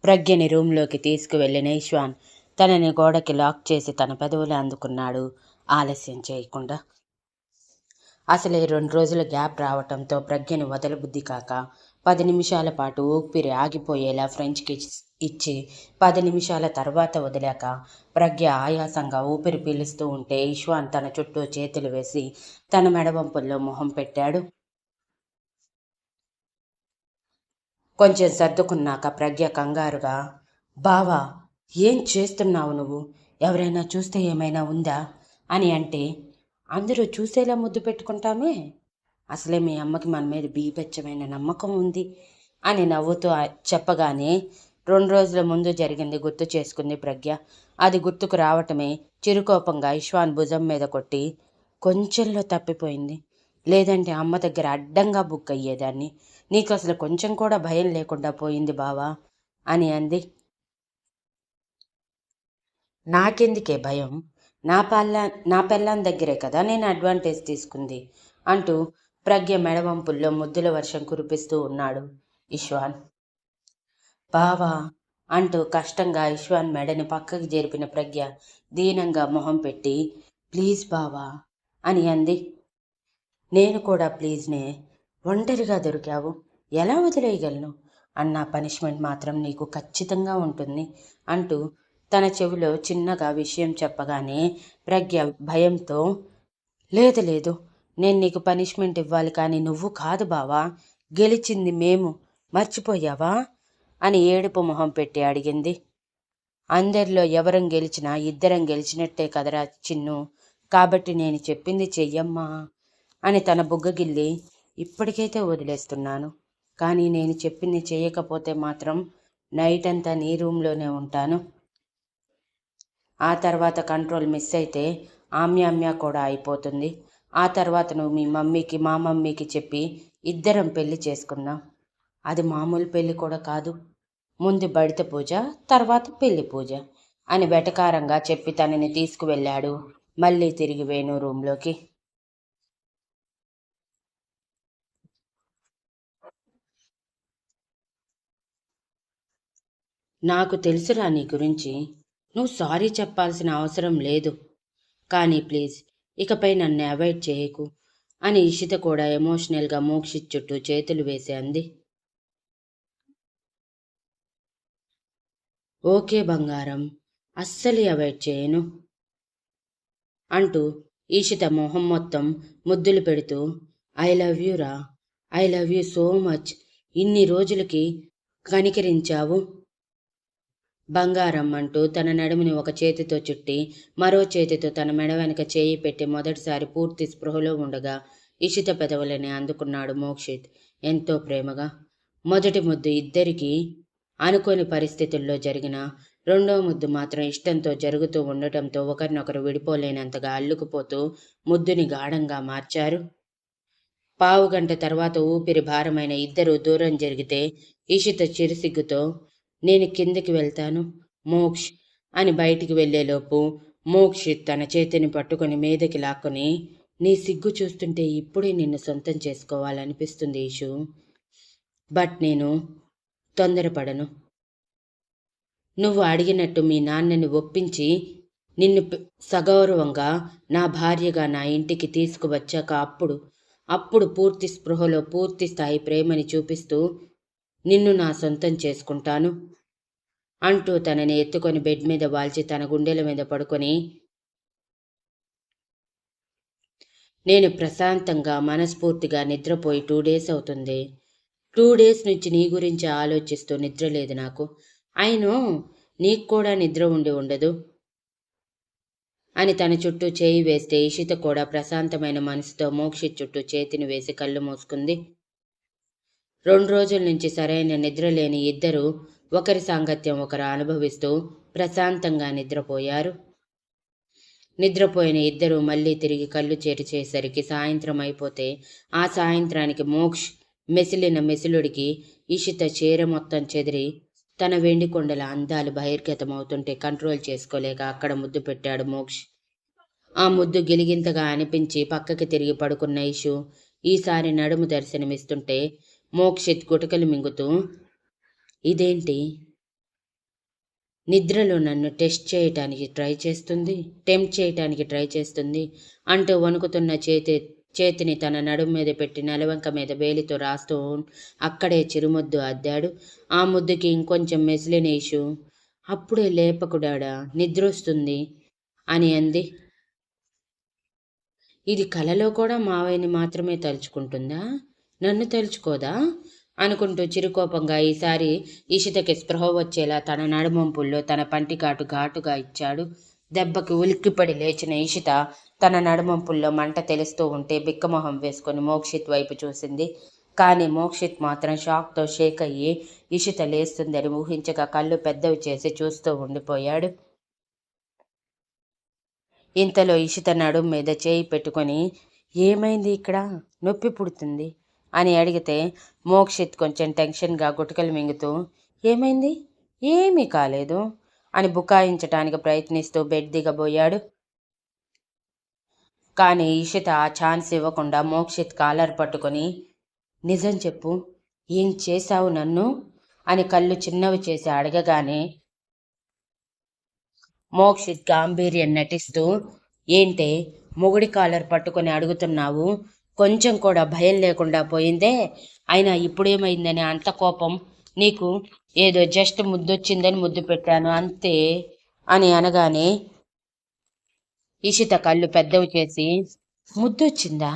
ప్రజ్ఞని రూంలోకి తీసుకువెళ్ళిన ఇష్వాన్ తనని గోడకి లాక్ చేసి తన పెదవులు అందుకున్నాడు ఆలస్యం చేయకుండా. అసలే 2 రోజుల గ్యాప్ రావటంతో ప్రజ్ఞని వదలబుద్ధి కాక 10 నిమిషాల పాటు ఊపిరి ఆగిపోయేలా ఫ్రెంచ్ కిస్ ఇచ్చి 10 నిమిషాల తర్వాత వదిలాక ప్రజ్ఞ ఆయాసంగా ఊపిరి పీలుస్తూ ఉంటే ఇష్వాన్ తన చుట్టూ చేతులు వేసి తన మెడవంపుల్లో మొహం పెట్టాడు. కొంచెం సర్దుకున్నాక ప్రజ్ఞ కంగారుగా, బావా, ఏం చేస్తున్నావు నువ్వు? ఎవరైనా చూస్తే ఏమైనా ఉందా అని అంటే, అందరూ చూసేలా ముద్దు పెట్టుకుంటామే, అసలే మీ అమ్మకి మన మీద బీభత్సమైన నమ్మకం ఉంది అని నవ్వుతూ చెప్పగానే 2 రోజుల ముందు జరిగింది గుర్తు చేసుకుంది ప్రజ్ఞ. అది గుర్తుకు రావటమే చిరుకోపంగా ఇష్వాన్ భుజం మీద కొట్టి, కొంచెంలో తప్పిపోయింది, లేదంటే అమ్మ దగ్గర అడ్డంగా బుక్ అయ్యేదాన్ని, నీకు అసలు కొంచెం కూడా భయం లేకుండా పోయింది బావా అని అంది. నాకెందుకే భయం? నా పెళ్ళాం దగ్గరే కదా నేను అడ్వాంటేజ్ తీసుకుంది అంటూ ప్రజ్ఞ మెడవంపుల్లో ముద్దుల వర్షం కురిపిస్తూ ఉన్నాడు ఇష్వాన్. బావా అంటూ కష్టంగా ఇష్వాన్ మెడని పక్కకి జరిపిన ప్రజ్ఞ దీనంగా మొహం పెట్టి, ప్లీజ్ బావా అని అంది. నేను కూడా ప్లీజ్నే, ఒంటరిగా దొరికావు, ఎలా వదిలేయగలను? అన్న పనిష్మెంట్ మాత్రం నీకు ఖచ్చితంగా ఉంటుంది అంటూ తన చెవిలో చిన్నగా విషయం చెప్పగానే ప్రజ్ఞ భయంతో, లేదు లేదు, నేను నీకు పనిష్మెంట్ ఇవ్వాలి కానీ నువ్వు కాదు బావా, గెలిచింది మేము, మర్చిపోయావా అని ఏడుపు మొహం పెట్టి అడిగింది. అందరిలో ఎవరం గెలిచినా ఇద్దరం గెలిచినట్టే కదరా చిన్ను, కాబట్టి నేను చెప్పింది చెయ్యమ్మా అని తన బుగ్గగిల్లి, ఇప్పటికైతే వదిలేస్తున్నాను, కానీ నేను చెప్పింది చేయకపోతే మాత్రం నైట్ అంతా నీ రూమ్లోనే ఉంటాను. ఆ తర్వాత కంట్రోల్ మిస్ అయితే ఆమ్యామ్య కూడా అయిపోతుంది. ఆ తర్వాత నువ్వు మీ మమ్మీకి మా మమ్మీకి చెప్పి ఇద్దరం పెళ్లి చేసుకుందాం. అది మామూలు పెళ్లి కూడా కాదు, ముందు బడిత పూజ, తర్వాత పెళ్లి పూజ అని వెటకారంగా చెప్పి తనని తీసుకువెళ్ళాడు మళ్ళీ తిరిగి వేణు రూంలోకి. నాకు తెలుసురా నీ గురించి, నువ్వు సారీ చెప్పాల్సిన అవసరం లేదు, కానీ ప్లీజ్ ఇకపై నన్ను అవాయిడ్ చేయకు అని ఇషిత కూడా ఎమోషనల్గా మోక్షిత్ చుట్టూ చేతులు వేసి అంది. ఓకే బంగారం, అస్సలు అవాయిడ్ చేయను అంటూ ఈషిత మొహం మొత్తం ముద్దులు పెడుతూ, ఐ లవ్ యూ రా, I love you so much, ఇన్ని రోజులకి కనికరించావు బంగారం అంటూ తన నడుముని ఒక చేతితో చుట్టి మరో చేతితో తన మెడ వెనక చేయి పెట్టి మొదటిసారి పూర్తి స్పృహలో ఉండగా ఇషిత పెదవులని అందుకున్నాడు మోక్షిత్ ఎంతో ప్రేమగా. మొదటి ముద్దు ఇద్దరికీ అనుకోని పరిస్థితుల్లో జరిగిన, రెండో ముద్దు మాత్రం ఇష్టంతో జరుగుతూ ఉండటంతో ఒకరినొకరు విడిపోలేనంతగా అల్లుకుపోతూ ముద్దుని గాఢంగా మార్చారు. పావుగంట తర్వాత ఊపిరి భారమైన ఇద్దరూ దూరం జరిగితే ఇషిత చిరుసిగ్గుతో, నేను కిందకి వెళ్తాను మోక్ష్ అని బయటికి వెళ్లేలోపు మోక్షిత్ తన చేతిని పట్టుకొని మీదకి లాక్కొని, నీ సిగ్గు చూస్తుంటే ఇప్పుడే నిన్ను సొంతం చేసుకోవాలనిపిస్తుంది ఈషు, బట్ నేను తొందరపడను. నువ్వు అడిగినట్టు మీ నాన్నని ఒప్పించి నిన్ను సగౌరవంగా నా భార్యగా నా ఇంటికి తీసుకువచ్చాక అప్పుడు పూర్తి స్పృహలో పూర్తి స్థాయి ప్రేమని చూపిస్తూ నిన్ను నా సొంతం చేసుకుంటాను అంటూ తనని ఎత్తుకొని బెడ్ మీద వాల్చి తన గుండెల మీద పడుకొని, నేను ప్రశాంతంగా మనస్ఫూర్తిగా నిద్రపోయి 2 డేస్ అవుతుంది, 2 డేస్ నుంచి నీ గురించి ఆలోచిస్తూ నిద్ర లేదు నాకు, అయినో నీకు కూడా నిద్ర ఉండి ఉండదు అని తన చుట్టూ చేయి వేస్తే ఇషిత కూడా ప్రశాంతమైన మనసుతో మోక్షిత్ చుట్టూ చేతిని వేసి కళ్ళు మూసుకుంది. 2 రోజుల నుంచి సరైన నిద్ర లేని ఇద్దరూ ఒకరి సాంగత్యం ఒకరు అనుభవిస్తూ ప్రశాంతంగా నిద్రపోయారు. నిద్రపోయిన ఇద్దరూ మళ్ళీ తిరిగి కళ్ళు చేసరికి సాయంత్రం అయిపోతే ఆ సాయంత్రానికి మోక్ష్ మెసిలిన మెసిలుడికి ఇషిత చీర మొత్తం చెదిరి తన వెండి కొండల అందాలు బహిర్గతమవుతుంటే కంట్రోల్ చేసుకోలేక అక్కడ ముద్దు పెట్టాడు మోక్ష్. ఆ ముద్దు గిలిగింతగా అనిపించి పక్కకి తిరిగి పడుకున్న ఇషు ఈసారి నడుము దర్శనమిస్తుంటే మోక్షిత్ గుటకలు మింగుతూ, ఇదేంటి నిద్రలో నన్ను టెంప్ట్ చేయటానికి ట్రై చేస్తుంది అంటూ వణుకుతున్న చేతిని తన నడుం మీద పెట్టి నెలవంక మీద వేలితో రాస్తూ అక్కడే చిరుముద్దు అద్దాడు. ఆ ముద్దుకి ఇంకొంచెం మెసిలిన ఇషు, అప్పుడే లేపకుడాడా, నిద్రొస్తుంది అని అంది. ఇది కలలో కూడా మావయ్యని మాత్రమే తలుచుకుంటుందా, నన్ను తలుచుకోదా అనుకుంటూ చిరుకోపంగా ఈసారి ఇషితకి స్పృహ వచ్చేలా తన నడుమంపుల్లో తన పంటికాటు ఘాటుగా ఇచ్చాడు. దెబ్బకి ఉలిక్కిపడి లేచిన ఇషిత తన నడుమంపుల్లో మంట తెలుస్తూ ఉంటే బిక్కమొహం వేసుకొని మోక్షిత్ వైపు చూసింది. కానీ మోక్షిత్ మాత్రం షాక్తో షేక్ అయ్యి ఇషిత లేస్తుందని ఊహించగా కళ్ళు పెద్దవి చేసి చూస్తూ ఉండిపోయాడు. ఇంతలో ఇషిత నడుం మీద చేయి పెట్టుకొని, ఏమైంది ఇక్కడ, నొప్పి పుడుతుంది అని అడిగితే మోక్షిత్ కొంచెం టెన్షన్గా గుటకలు మింగుతూ, ఏమైంది, ఏమీ కాలేదు అని బుకాయించటానికి ప్రయత్నిస్తూ బెడ్ దిగబోయాడు. కానీ ఇషిత ఆ ఛాన్స్ ఇవ్వకుండా మోక్షిత్ కాలర్ పట్టుకొని, నిజం చెప్పు, ఏం చేశావు నన్ను అని కళ్ళు చిన్నవి చేసి అడగగానే మోక్షిత్ గాంభీర్యం నటిస్తూ, ఏంటే మొగుడి కాలర్ పట్టుకొని అడుగుతున్నావు, కొంచెం కూడా భయం లేకుండా పోయిందే, అయినా ఇప్పుడేమైందని అంత కోపం నీకు, ఏదో జస్ట్ ముద్దొచ్చిందని ముద్దు పెట్టాను అంతే అని అనగానే ఇషిత కళ్ళు పెద్దవి చేసి, ముద్దొచ్చిందా,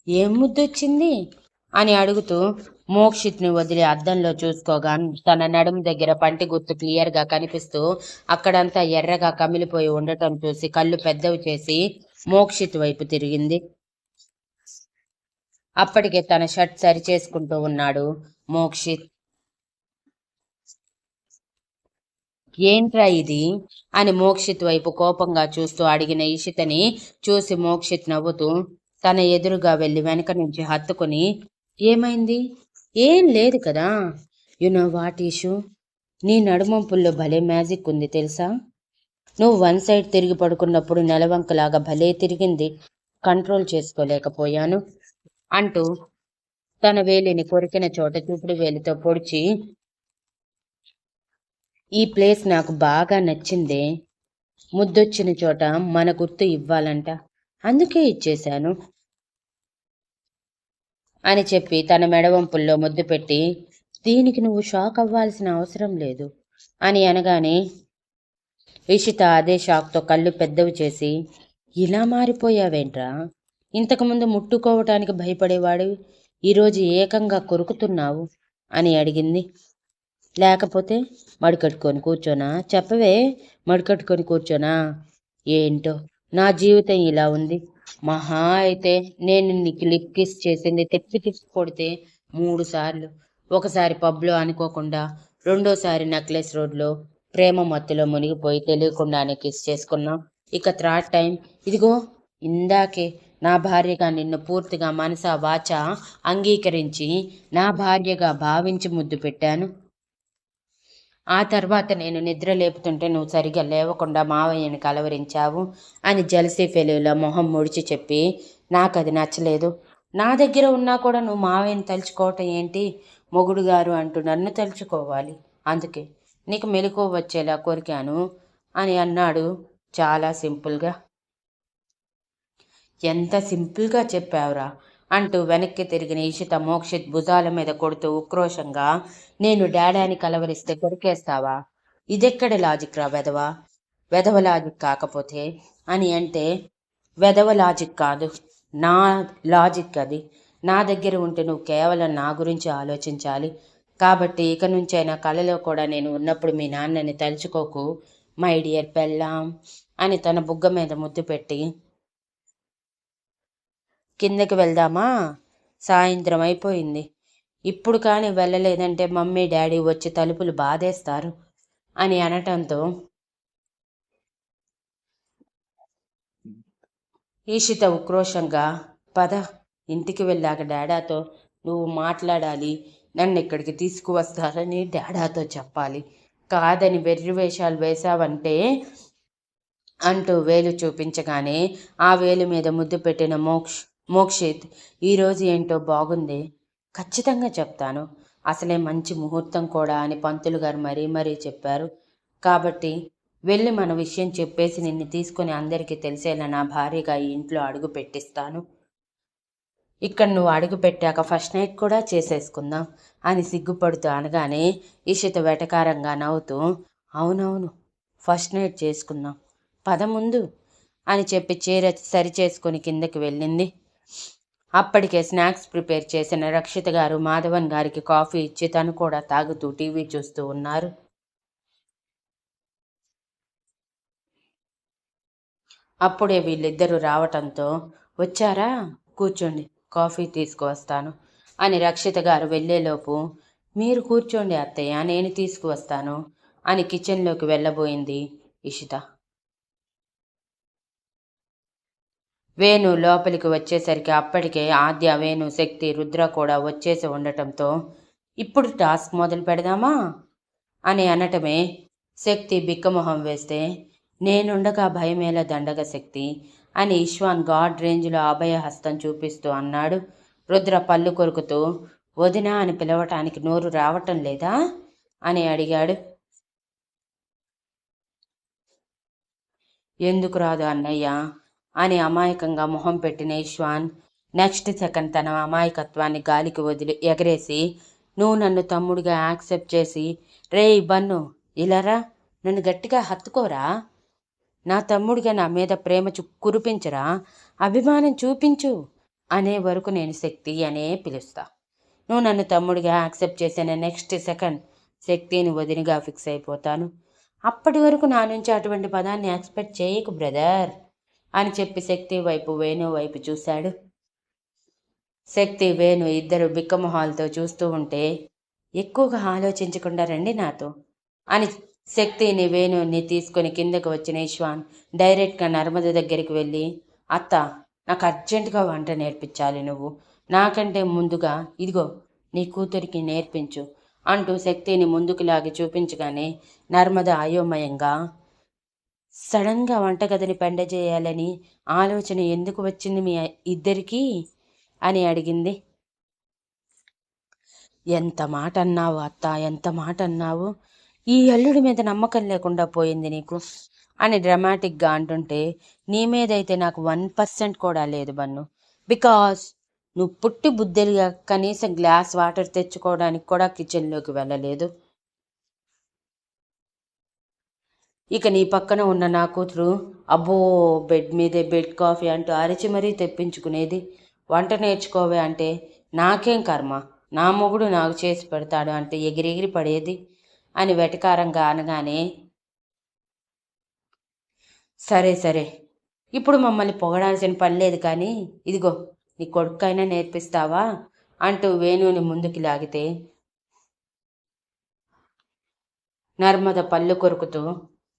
ఏం ముద్దొచ్చింది అని అడుగుతూ మోక్షిత్ని వదిలి అద్దంలో చూసుకోగా తన నడుము దగ్గర పంటి గుర్తు క్లియర్గా కనిపిస్తూ అక్కడంతా ఎర్రగా కమిలిపోయి ఉండటం చూసి కళ్ళు పెద్దవి చేసి మోక్షిత్ వైపు తిరిగింది. అప్పటికే తన షర్ట్ సరిచేసుకుంటూ ఉన్నాడు మోక్షిత్. ఏంట్రా ఇది అని మోక్షిత్ వైపు కోపంగా చూస్తూ అడిగిన ఇషితని చూసి మోక్షిత్ నవ్వుతూ తన ఎదురుగా వెళ్ళి వెనక నుంచి హత్తుకుని, ఏమైంది, ఏం లేదు కదా, నో వాట్ ఇష్యూ, నీ నడుమంపుల్లో భలే మ్యాజిక్ ఉంది తెలుసా, నువ్వు వన్ సైడ్ తిరిగి పడుకున్నప్పుడు నెలవంకలాగా భలే తిరిగింది, కంట్రోల్ చేసుకోలేకపోయాను అంటూ తన వేలిని కొరికిన చోట చూపుడు వేలితో పొడిచి, ఈ ప్లేస్ నాకు బాగా నచ్చిందే, ముద్దొచ్చిన చోట మన గుర్తు ఇవ్వాలంట, అందుకే ఇచ్చేశాను అని చెప్పి తన మెడవంపుల్లో ముద్దు పెట్టి, దీనికి నువ్వు షాక్ అవ్వాల్సిన అవసరం లేదు అని అనగానే ఇషిత అదే షాక్తో కళ్ళు పెద్దవి చేసి, ఇలా మారిపోయావేంట్రా, ఇంతకుముందు ముట్టుకోవటానికి భయపడేవాడు ఈరోజు ఏకంగా కొరుకుతున్నావు అని అడిగింది. లేకపోతే మడికట్టుకొని కూర్చోనా, చెప్పవే, మడికట్టుకొని కూర్చోనా, ఏంటో నా జీవితం ఇలా ఉంది, మహా అయితే నేను నీకు లిక్కిస్ చేసింది తిప్పి కొడితే 3 సార్లు, ఒకసారి పబ్లో అనుకోకుండా, రెండోసారి నెక్లెస్ రోడ్లో ప్రేమ మత్తులో మునిగిపోయి తెలియకుండానే కిస్ చేసుకున్నాం, ఇక థర్డ్ టైం ఇదిగో ఇందాకే నా భార్యగా నిన్ను పూర్తిగా మనసా వాచ అంగీకరించి నా భార్యగా భావించి ముద్దు పెట్టాను. ఆ తర్వాత నేను నిద్ర లేపుతుంటే నువ్వు సరిగా లేవకుండా మావయ్యని కలవరించావు అని జలసీ ఫెలువులో మొహం ముడిచి చెప్పి, నాకు అది నచ్చలేదు, నా దగ్గర ఉన్నా కూడా నువ్వు మావయ్యని తలుచుకోవటం ఏంటి, మొగుడు గారు అంటూ నన్ను తలుచుకోవాలి, అందుకే నీకు మెలకువ వచ్చేలా కోరికాను అని అన్నాడు చాలా సింపుల్గా. ఎంత సింపుల్గా చెప్పావురా అంటూ వెనక్కి తిరిగిన ఇషిత మోక్షిత్ భుజాల మీద కొడుతూ ఉక్రోషంగా, నేను డాడాని కలవరిస్తే కొరికేస్తావా, ఇదెక్కడ లాజిక్ రా వెధవ, వెధవ లాజిక్ కాకపోతే అని అంటే, వెధవ లాజిక్ కాదు, నా లాజిక్ అది, నా దగ్గర ఉంటే నువ్వు కేవలం నా గురించి ఆలోచించాలి, కాబట్టి ఇక నుంచైనా కలలో కూడా నేను ఉన్నప్పుడు మీ నాన్నని తలుచుకోకు మై డియర్ పెళ్ళాం అని తన బుగ్గ మీద ముద్దు పెట్టి, కిందకి వెళ్దామా, సాయంత్రం అయిపోయింది, ఇప్పుడు కానీ వెళ్ళలేదంటే మమ్మీ డాడీ వచ్చి తలుపులు బాధేస్తారు అని అనటంతో ఈషిత ఉక్రోషంగా, పద, ఇంటికి వెళ్ళాక డాడాతో నువ్వు మాట్లాడాలి, నన్ను ఇక్కడికి తీసుకువస్తారని డాడాతో చెప్పాలి, కాదని వెర్రి వేషాలు వేశావంటే అంటూ వేలు చూపించగానే ఆ వేలు మీద ముద్దు పెట్టిన మోక్షిత్, ఈరోజు ఏంటో బాగుంది, ఖచ్చితంగా చెప్తాను, అసలే మంచి ముహూర్తం కూడా అని పంతులు గారు మరీ మరీ చెప్పారు. కాబట్టి వెళ్ళి మన విషయం చెప్పేసి నిన్ను తీసుకొని అందరికీ తెలిసేలా నా భార్యగా ఈ ఇంట్లో అడుగు పెట్టిస్తాను. ఇక్కడ నువ్వు అడుగు పెట్టాక ఫస్ట్ నైట్ కూడా చేసేసుకుందాం అని సిగ్గుపడుతూ అనగానే ఇషిత వెటకారంగా నవ్వుతూ, అవునవును, ఫస్ట్ నైట్ చేసుకుందాం, పద ముందు అని చెప్పి చీర సరిచేసుకొని కిందకి వెళ్ళింది. అప్పటికే స్నాక్స్ ప్రిపేర్ చేసిన రక్షిత గారు మాధవన్ గారికి కాఫీ ఇచ్చి తను కూడా తాగుతూ టీవీ చూస్తూ ఉన్నారు. అప్పుడే వీళ్ళిద్దరూ రావటంతో, వచ్చారా, కూర్చోండి, కాఫీ తీసుకువస్తాను అని రక్షిత గారు వెళ్ళేలోపు, మీరు కూర్చోండి అత్తయ్య, నేను తీసుకువస్తాను అని కిచెన్లోకి వెళ్ళబోయింది ఇషిత. వేణు లోపలికి వచ్చేసరికి అప్పటికే ఆద్య, వేణు, శక్తి, రుద్ర కూడా వచ్చేసి ఉండటంతో, ఇప్పుడు టాస్క్ మొదలు పెడదామా అని అనటమే శక్తి బిక్కమొహం వేస్తే, నేనుండగా భయమేలా దండగ శక్తి అని ఇష్వాన్ గాడ్ రేంజ్లో అభయహస్తం చూపిస్తూ అన్నాడు. రుద్ర పళ్ళు కొరుకుతూ, వదినా అని పిలవటానికి నోరు రావటం లేదా అని అడిగాడు. ఎందుకు రాదు అన్నయ్య అని అమాయకంగా మొహం పెట్టిన ఇష్వాన్ నెక్స్ట్ సెకండ్ తన అమాయకత్వాన్ని గాలికి వదిలి ఎగరేసి, నువ్వు నన్ను తమ్ముడిగా యాక్సెప్ట్ చేసి, రేయ్ బన్ను ఇలారా, నన్ను గట్టిగా హత్తుకోరా, నా తమ్ముడిగా నా మీద ప్రేమ కురిపించరా, అభిమానం చూపించు అనే వరకు నేను శక్తి అనే పిలుస్తా. నువ్వు నన్ను తమ్ముడిగా యాక్సెప్ట్ చేసిన నెక్స్ట్ సెకండ్ శక్తిని వదినిగా ఫిక్స్ అయిపోతాను. అప్పటి వరకు నా నుంచి అటువంటి పదాన్ని ఎక్స్పెక్ట్ చేయకు బ్రదర్ అని చెప్పి శక్తి వైపు, వేణు వైపు చూశాడు. శక్తి, వేణు ఇద్దరు బిక్కమొహాలతో చూస్తూ ఉంటే, ఎక్కువగా ఆలోచించకుండా రండి నాతో అని శక్తిని, వేణుని తీసుకొని కిందకు వచ్చిన ఇష్వాన్ డైరెక్ట్గా నర్మద దగ్గరికి వెళ్ళి, అత్త, నాకు అర్జెంటుగా వంట నేర్పించాలి నువ్వు, నాకంటే ముందుగా ఇదిగో నీ కూతురికి నేర్పించు అంటూ శక్తిని ముందుకు లాగి చూపించగానే నర్మద అయోమయంగా, సడన్గా వంటగదిని పెండజేయాలని ఆలోచన ఎందుకు వచ్చింది మీ ఇద్దరికీ అని అడిగింది. ఎంత మాట అన్నావు అత్త, ఎంత మాట అన్నావు, ఈ అల్లుడి మీద నమ్మకం లేకుండా పోయింది నీకు అని డ్రామాటిక్గా అంటుంటే, నీ మీదైతే నాకు 1% కూడా లేదు బన్ను. బికాస్ నువ్వు పుట్టి బుద్ధులుగా కనీసం గ్లాస్ వాటర్ తెచ్చుకోవడానికి కూడా కిచెన్లోకి వెళ్ళలేదు. ఇక నీ పక్కన ఉన్న నా కూతురు అబ్బో బెడ్ మీదే బెడ్ కాఫీ అంటూ అరిచి మరీ తెప్పించుకునేది. వంట నేర్చుకోవే అంటే, నాకేం కర్మ, నా మొగుడు నాకు చేసి పెడతాడు అంటే ఎగిరెగిరి పడేది అని వెటకారంగా అనగానే, సరే సరే, ఇప్పుడు మమ్మల్ని పొగడాల్సిన పని లేదు, కానీ ఇదిగో నీ కొడుకైనా నేర్పిస్తావా అంటూ వేణుని ముందుకి లాగితే, నర్మద పళ్ళు కొరుకుతూ,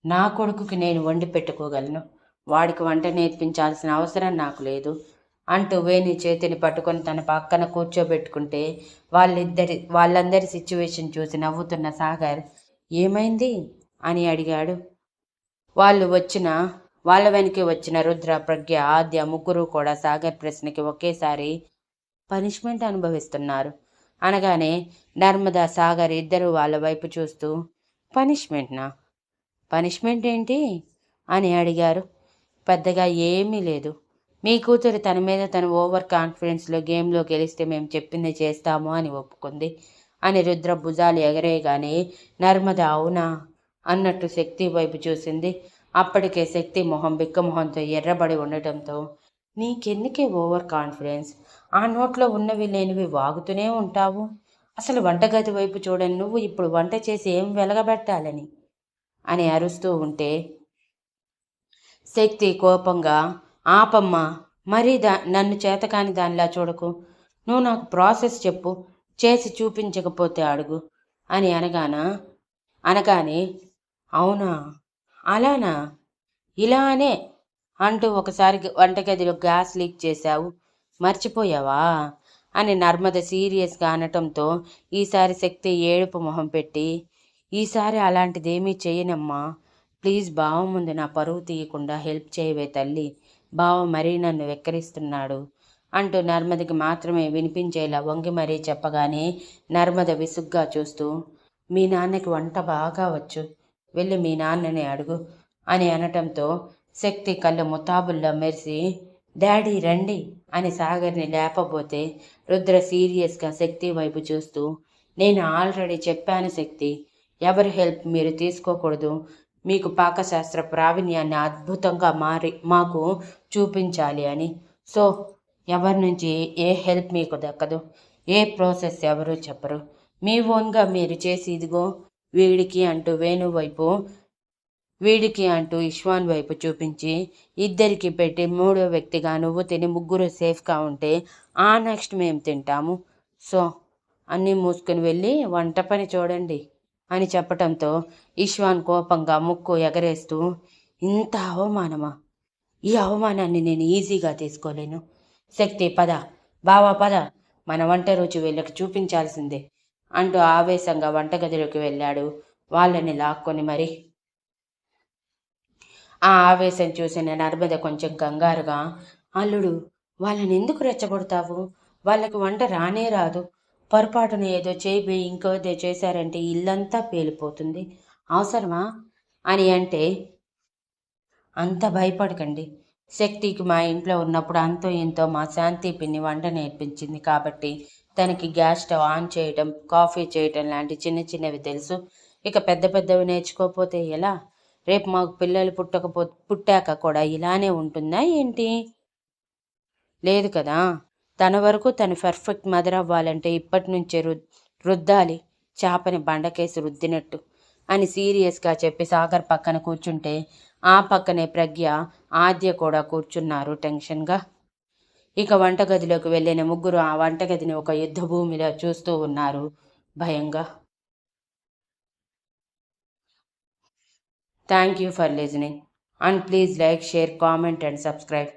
నా కొడుకుకి నేను వండి పెట్టుకోగలను, వాడికి వంట నేర్పించాల్సిన అవసరం నాకు లేదు అంటూ వేణు చేతిని పట్టుకొని తన పక్కన కూర్చోబెట్టుకుంటే, వాళ్ళందరి సిచ్యువేషన్ చూసి నవ్వుతున్న సాగర్, ఏమైంది అని అడిగాడు. వాళ్ళ వెనక్కి వచ్చిన రుద్ర, ప్రజ్ఞ, ఆద్య ముగ్గురు కూడా సాగర్ ప్రశ్నకి ఒకేసారి పనిష్మెంట్ అనుభవిస్తున్నారు. అనగానే నర్మద, సాగర్ ఇద్దరు వాళ్ళ వైపు చూస్తూ, పనిష్మెంట్నా, పనిష్మెంట్ ఏంటి అని అడిగారు. పెద్దగా ఏమీ లేదు, మీ కూతురు తన మీద తను ఓవర్ కాన్ఫిడెన్స్లో గేమ్లో గెలిస్తే మేము చెప్పింది చేస్తాము అని ఒప్పుకుంది అని రుద్ర భుజాలు ఎగరేయగానే నర్మద అవునా అన్నట్టు శక్తి వైపు చూసింది. అప్పటికే శక్తి మొహం బిక్కమొహంతో ఎర్రబడి ఉండటంతో, నీకెందుకే ఓవర్ కాన్ఫిడెన్స్, ఆ నోట్లో ఉన్నవి లేనివి వాగుతూనే ఉంటావు, అసలు వంటగది వైపు చూడని నువ్వు ఇప్పుడు వంట చేసి ఏం వెలగబెట్టాలని అని అరుస్తూ ఉంటే, శక్తి కోపంగా, ఆపమ్మా, మరీ నన్ను చేతకాని దానిలా చూడకు, నువ్వు నాకు ప్రాసెస్ చెప్పు, చేసి చూపించకపోతే అడుగు అని అనగానే, అవునా, అలానా, ఇలానే అంటూ ఒకసారి వంటగదిలో గ్యాస్ లీక్ చేశావు, మర్చిపోయావా అని నర్మద సీరియస్గా అనటంతో ఈసారి శక్తి ఏడుపు మొహం పెట్టి, ఈసారి అలాంటిదేమీ చేయనమ్మా, ప్లీజ్ బావ ముందు నా పరువు తీయకుండా హెల్ప్ చేయవే తల్లి, బావ మరీ నన్ను వెక్కిరిస్తున్నాడు అంటూ నర్మదకి మాత్రమే వినిపించేలా వంగి మరీ చెప్పగానే నర్మద విసుగ్గా చూస్తూ, మీ నాన్నకి వంట బాగా వచ్చు, వెళ్ళి మీ నాన్నని అడుగు అని అనటంతో శక్తి కళ్ళు ముతాబుల్లా మెరిసి, డాడీ రండి అని సాగర్ని లేపబోతే రుద్ర సీరియస్గా శక్తి వైపు చూస్తూ, నేను ఆల్రెడీ చెప్పాను శక్తి, ఎవరి హెల్ప్ మీరు తీసుకోకూడదు, మీకు పాకశాస్త్ర ప్రావీణ్యాన్ని అద్భుతంగా మాకు చూపించాలి అని. సో ఎవరి నుంచి ఏ హెల్ప్ మీకు దక్కదు, ఏ ప్రాసెస్ ఎవరు చెప్పరు, మీ ఓన్గా మీరు చేసి ఇదిగో వీడికి అంటూ వేణు వైపు, వీడికి అంటూ ఇష్వాన్ వైపు చూపించి, ఇద్దరికి పెట్టి మూడో వ్యక్తిగా నువ్వు తిని ముగ్గురు సేఫ్గా ఉంటే ఆ నెక్స్ట్ మేము తింటాము. సో అన్నీ మూసుకుని వెళ్ళి వంట పని చూడండి అని చెప్పటంతో ఇష్వాన్ కోపంగా ముక్కు ఎగరేస్తూ, ఇంత అవమానమా, ఈ అవమానాన్ని నేను ఈజీగా తీసుకోలేను. శక్తి పద, బావా పద, మన వంట రుచి వీళ్ళకి చూపించాల్సిందే అంటూ ఆవేశంగా వంటగదిలోకి వెళ్ళాడు వాళ్ళని లాక్కొని మరి. ఆ ఆవేశం చూసిన నర్మద కొంచెం కంగారుగా, అల్లుడు వాళ్ళని ఎందుకు రెచ్చగొడతావు, వాళ్ళకి వంట రానే రాదు, పొరపాటున ఏదో చేయి ఇంకోదే చేశారంటే ఇల్లంతా పేలిపోతుంది, అవసరమా అని అంటే, అంత భయపడకండి, శక్తికి మా ఇంట్లో ఉన్నప్పుడు అంతో ఇంతో మా శాంతి పిన్ని వంట నేర్పించింది కాబట్టి తనకి గ్యాస్ స్టవ్ ఆన్ చేయటం, కాఫీ చేయటం లాంటి చిన్న చిన్నవి తెలుసు. ఇక పెద్ద పెద్దవి నేర్చుకోకపోతే ఎలా, రేపు మాకు పిల్లలు పుట్టాక కూడా ఇలానే ఉంటుందా ఏంటి, లేదు కదా, తన వరకు తను పర్ఫెక్ట్ మదర్ అవ్వాలంటే ఇప్పటి నుంచే రుద్దాలి, చేపని బండకేసి రుద్దినట్టు అని సీరియస్గా చెప్పి సాగర్ పక్కన కూర్చుంటే ఆ పక్కనే ప్రజ్ఞ, ఆద్య కూడా కూర్చున్నారు టెన్షన్గా. ఇక వంటగదిలోకి వెళ్ళిన ముగ్గురు ఆ వంటగదిని ఒక యుద్ధ భూమిలో చూస్తూ ఉన్నారు భయంగా. Thank you for listening and please like, share, comment and subscribe.